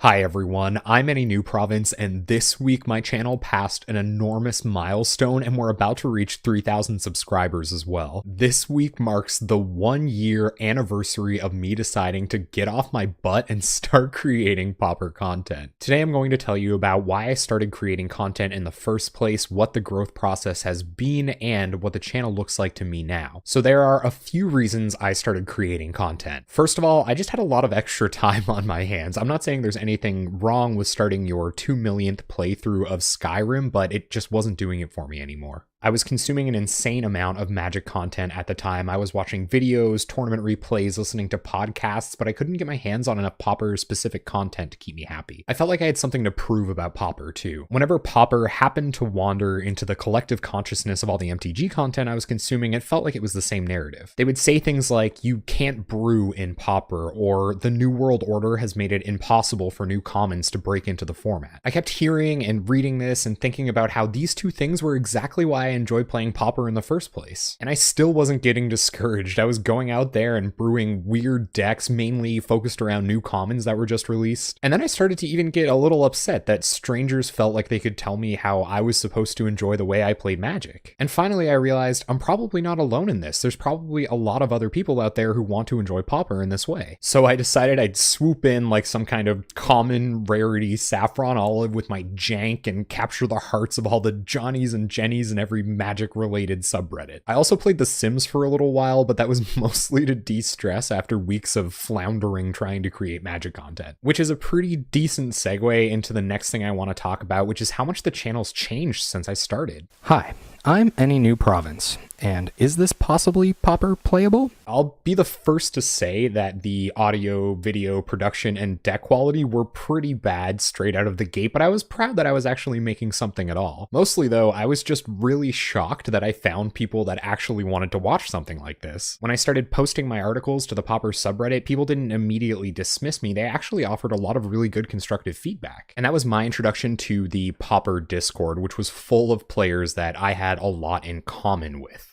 Hi everyone, I'm Any New Province, and this week my channel passed an enormous milestone and we're about to reach 3,000 subscribers as well. This week marks the 1 year anniversary of me deciding to get off my butt and start creating Pauper content. Today I'm going to tell you about why I started creating content in the first place, what the growth process has been, and what the channel looks like to me now. So there are a few reasons I started creating content. First of all, I just had a lot of extra time on my hands. I'm not saying there's anything wrong with starting your 2 millionth playthrough of Skyrim, but it just wasn't doing it for me anymore. I was consuming an insane amount of Magic content at the time. I was watching videos, tournament replays, listening to podcasts, but I couldn't get my hands on enough Pauper-specific content to keep me happy. I felt like I had something to prove about Pauper, too. Whenever Pauper happened to wander into the collective consciousness of all the MTG content I was consuming, it felt like it was the same narrative. They would say things like, you can't brew in Pauper, or the New World Order has made it impossible for new commons to break into the format. I kept hearing and reading this and thinking about how these two things were exactly why I enjoyed playing Pauper in the first place. And I still wasn't getting discouraged. I was going out there and brewing weird decks mainly focused around new commons that were just released. And then I started to even get a little upset that strangers felt like they could tell me how I was supposed to enjoy the way I played Magic. And finally I realized I'm probably not alone in this. There's probably a lot of other people out there who want to enjoy Pauper in this way. So I decided I'd swoop in like some kind of common rarity saffron olive with my jank and capture the hearts of all the Johnnies and Jennies in every Magic related subreddit. I also played The Sims for a little while, but that was mostly to de-stress after weeks of floundering trying to create Magic content, which is a pretty decent segue into the next thing I want to talk about, which is how much the channel's changed since I started. Hi, I'm Any New Province, and is this possibly Pauper playable? I'll be the first to say that the audio, video, production, and deck quality were pretty bad straight out of the gate, but I was proud that I was actually making something at all. Mostly though, I was just really shocked that I found people that actually wanted to watch something like this. When I started posting my articles to the Pauper subreddit, people didn't immediately dismiss me. They actually offered a lot of really good constructive feedback. And that was my introduction to the Pauper Discord, which was full of players that I had a lot in common with.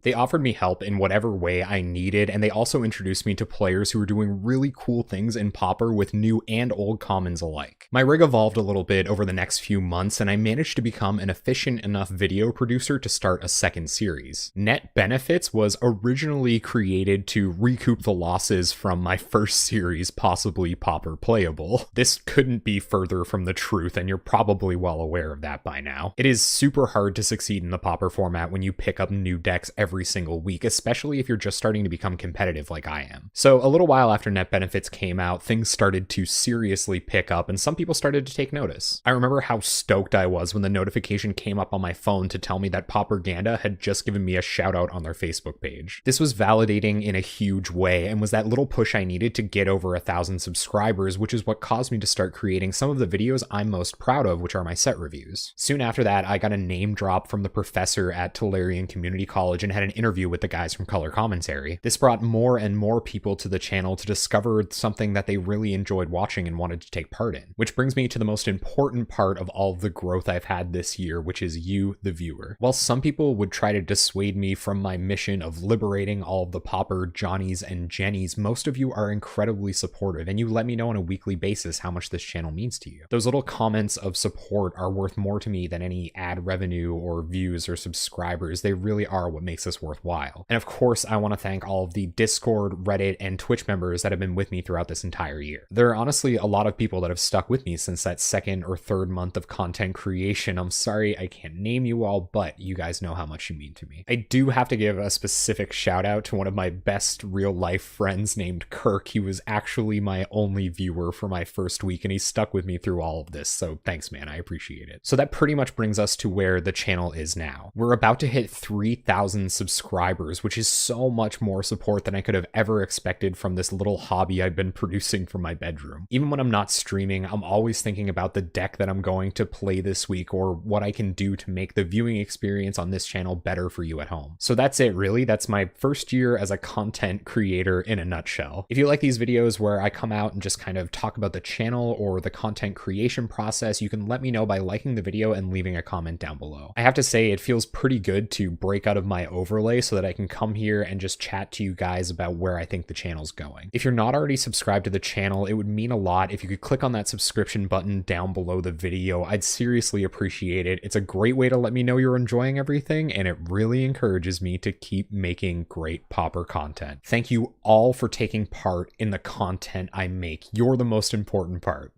They offered me help in whatever way I needed, and they also introduced me to players who were doing really cool things in Pauper with new and old commons alike. My rig evolved a little bit over the next few months, and I managed to become an efficient enough video producer to start a second series. Net Benefits was originally created to recoup the losses from my first series, possibly Pauper Playable. This couldn't be further from the truth, and you're probably well aware of that by now. It is super hard to succeed in the Pauper format when you pick up new decks every single week, especially if you're just starting to become competitive like I am. So a little while after Net Benefits came out, things started to seriously pick up and some people started to take notice. I remember how stoked I was when the notification came up on my phone to tell me that Pauperganda had just given me a shout out on their Facebook page. This was validating in a huge way and was that little push I needed to get over 1,000 subscribers, which is what caused me to start creating some of the videos I'm most proud of, which are my set reviews. Soon after that, I got a name drop from the professor at Tolarian Community College and had an interview with the guys from Color Commentary. This brought more and more people to the channel to discover something that they really enjoyed watching and wanted to take part in. Which brings me to the most important part of all of the growth I've had this year, which is you, the viewer. While some people would try to dissuade me from my mission of liberating all of the Pauper Johnnies and Jennies, most of you are incredibly supportive and you let me know on a weekly basis how much this channel means to you. Those little comments of support are worth more to me than any ad revenue or views or subscribers. They really are what makes this worthwhile. And of course, I want to thank all of the Discord, Reddit, and Twitch members that have been with me throughout this entire year. There are honestly a lot of people that have stuck with me since that second or third month of content creation. I'm sorry I can't name you all, but you guys know how much you mean to me. I do have to give a specific shout out to one of my best real life friends named Kirk. He was actually my only viewer for my first week and he stuck with me through all of this. So thanks, man. I appreciate it. So that pretty much brings us to where the channel is now. We're about to hit 3,000 subscribers, which is so much more support than I could have ever expected from this little hobby I've been producing from my bedroom. Even when I'm not streaming, I'm always thinking about the deck that I'm going to play this week or what I can do to make the viewing experience on this channel better for you at home. So that's it really. That's my first year as a content creator in a nutshell. If you like these videos where I come out and just kind of talk about the channel or the content creation process, you can let me know by liking the video and leaving a comment down below. I have to say it feels pretty good to break out of my overlay so that I can come here and just chat to you guys about where I think the channel's going. If you're not already subscribed to the channel, it would mean a lot if you could click on that subscription button down below the video. I'd seriously appreciate it. It's a great way to let me know you're enjoying everything, and it really encourages me to keep making great Pauper content. Thank you all for taking part in the content I make. You're the most important part.